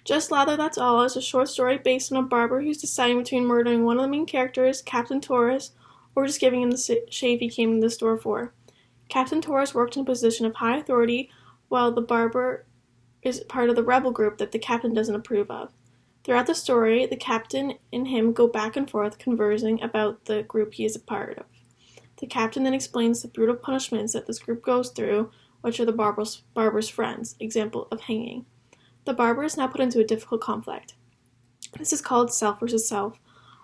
Just Lather, That's All is a short story based on a barber who's deciding between murdering one of the main characters, Captain Torres, or just giving him the shave he came to the store for. Captain Torres worked in a position of high authority, while the barber is part of the rebel group that the captain doesn't approve of. Throughout the story, the captain and him go back and forth conversing about the group he is a part of. The captain then explains the brutal punishments that this group goes through, which are the barber's friends, example of hanging. The barber is now put into a difficult conflict. This is called self versus self.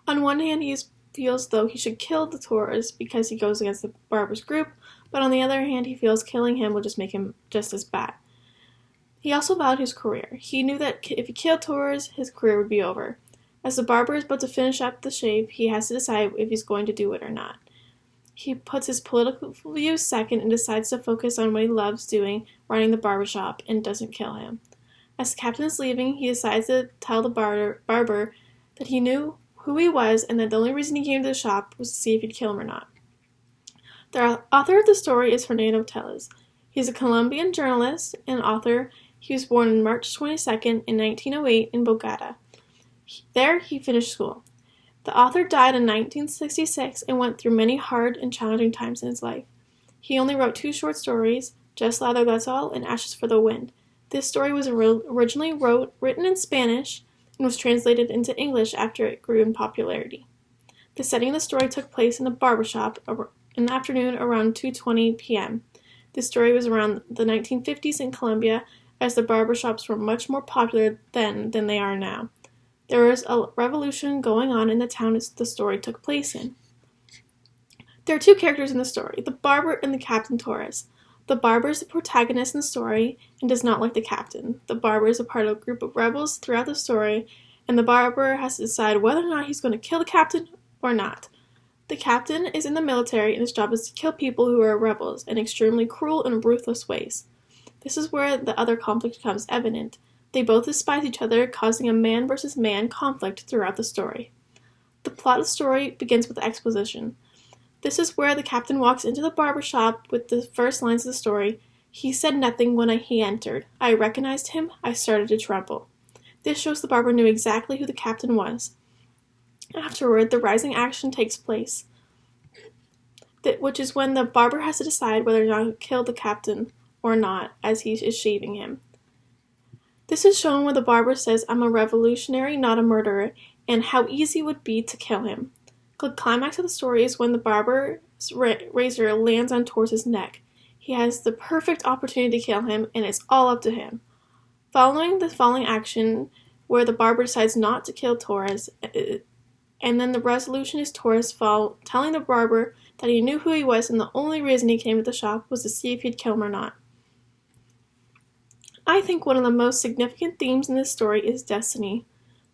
On one hand, he feels though he should kill the Torres because he goes against the barber's group, but on the other hand, he feels killing him will just make him just as bad. He also valued his career. He knew that if he killed Torres, his career would be over. As the barber is about to finish up the shave, he has to decide if he's going to do it or not. He puts his political views second and decides to focus on what he loves doing, running the barbershop, and doesn't kill him. As the captain is leaving, he decides to tell the barber that he knew who he was and that the only reason he came to the shop was to see if he'd kill him or not. The author of the story is Fernando Tellez. He's a Colombian journalist and author. He was born on March 22nd in 1908 in Bogota. There he finished school. The author died in 1966 and went through many hard and challenging times in his life. He only wrote 2 short stories, Just Lather, That's All, and Ashes for the Wind. This story was originally written in Spanish and was translated into English after it grew in popularity. The setting of the story took place in a barbershop in the afternoon around 2:20 p.m. This story was around the 1950s in Colombia, as the barbershops were much more popular then than they are now. There was a revolution going on in the town the story took place in. There are 2 characters in the story, the barber and the Captain Torres. The barber is the protagonist in the story and does not like the captain. The barber is a part of a group of rebels throughout the story, and the barber has to decide whether or not he's going to kill the captain or not. The captain is in the military, and his job is to kill people who are rebels in extremely cruel and ruthless ways. This is where the other conflict becomes evident. They both despise each other, causing a man versus man conflict throughout the story. The plot of the story begins with exposition. This is where the captain walks into the barber shop with the first lines of the story. He said nothing when he entered. I recognized him. I started to tremble. This shows the barber knew exactly who the captain was. Afterward, the rising action takes place, which is when the barber has to decide whether or not to kill the captain or not as he is shaving him. This is shown when the barber says, I'm a revolutionary, not a murderer, and how easy it would be to kill him. The climax of the story is when the barber's razor lands on Torres' neck. He has the perfect opportunity to kill him, and it's all up to him. Following the following action, where the barber decides not to kill Torres, and then the resolution is Torres telling the barber that he knew who he was and the only reason he came to the shop was to see if he'd kill him or not. I think one of the most significant themes in this story is destiny.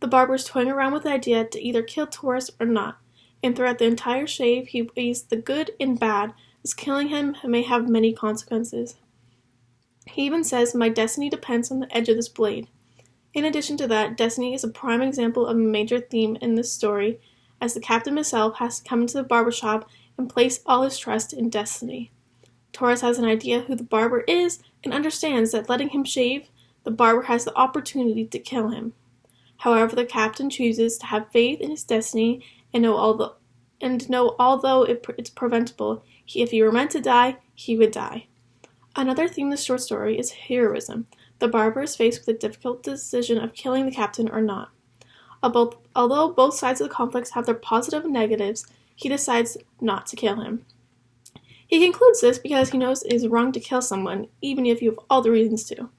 The barber is toying around with the idea to either kill Torres or not, and throughout the entire shave he weighs the good and bad, as killing him may have many consequences. He even says, my destiny depends on the edge of this blade. In addition to that, destiny is a prime example of a major theme in this story, as the captain himself has to come into the barbershop and place all his trust in destiny. Torres has an idea who the barber is and understands that letting him shave, the barber has the opportunity to kill him. However, the captain chooses to have faith in his destiny and know although it's preventable, if he were meant to die, he would die. Another theme of the short story is heroism. The barber is faced with the difficult decision of killing the captain or not. Although both sides of the conflict have their positive and negatives, he decides not to kill him. He concludes this because he knows it is wrong to kill someone, even if you have all the reasons to.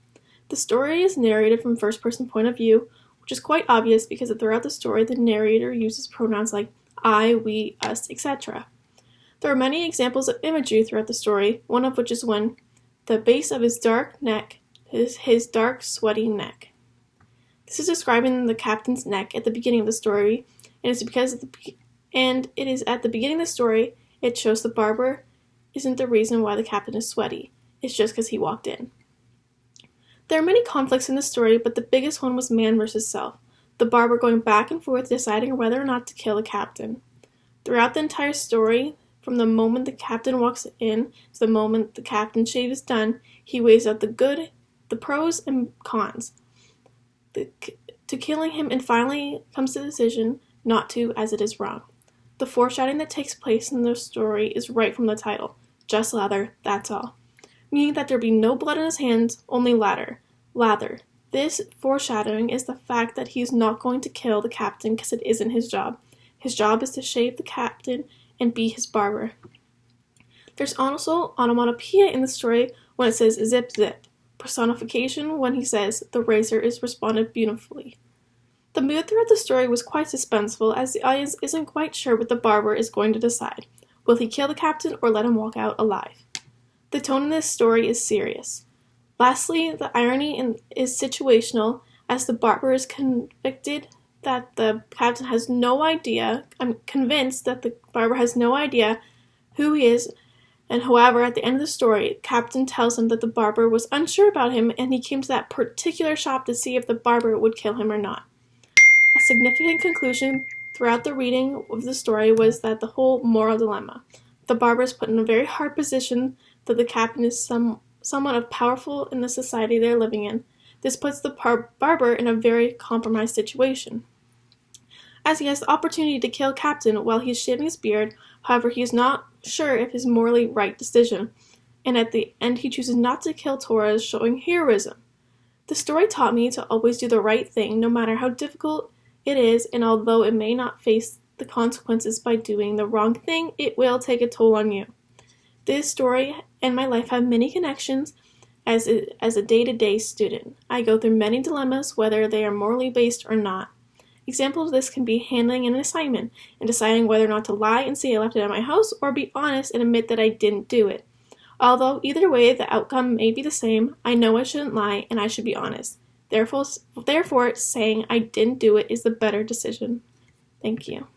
The story is narrated from first-person point of view, which is quite obvious because throughout the story the narrator uses pronouns like I, we, us, etc. There are many examples of imagery throughout the story, one of which is when the base of his dark neck is his dark, sweaty neck. This is describing the captain's neck at the beginning of the story, and it is at the beginning of the story it shows the barber isn't the reason why the captain is sweaty. It's just because he walked in. There are many conflicts in the story, but the biggest one was man versus self, the barber going back and forth deciding whether or not to kill the captain. Throughout the entire story, from the moment the captain walks in to the moment the captain's shave is done, he weighs out the pros and cons. to killing him, and finally comes to the decision not to, as it is wrong. The foreshadowing that takes place in the story is right from the title. Just lather, that's all. Meaning that there be no blood on his hands, only lather. Lather. This foreshadowing is the fact that he is not going to kill the captain because it isn't his job. His job is to shave the captain and be his barber. There's also onomatopoeia in the story when it says zip zip. Personification when he says the razor is responded beautifully. The mood throughout the story was quite suspenseful as the audience isn't quite sure what the barber is going to decide. Will he kill the captain or let him walk out alive? The tone in this story is serious. Lastly, the irony is situational as the barber is convinced that the captain has no idea who he is, and however, at the end of the story, Captain tells him that the barber was unsure about him and he came to that particular shop to see if the barber would kill him or not. A significant conclusion throughout the reading of the story was that the whole moral dilemma. The barber is put in a very hard position that the captain is somewhat powerful in the society they're living in. This puts the barber in a very compromised situation, as he has the opportunity to kill Captain while he's shaving his beard. However, he is not sure if his morally right decision, and at the end he chooses not to kill Torres, showing heroism. The story taught me to always do the right thing, no matter how difficult it is, and although it may not face the consequences by doing the wrong thing, it will take a toll on you. This story and my life have many connections as a day-to-day student. I go through many dilemmas, whether they are morally based or not. Examples of this can be handling an assignment and deciding whether or not to lie and say I left it at my house or be honest and admit that I didn't do it. Although either way the outcome may be the same, I know I shouldn't lie and I should be honest. Therefore saying I didn't do it is the better decision. Thank you.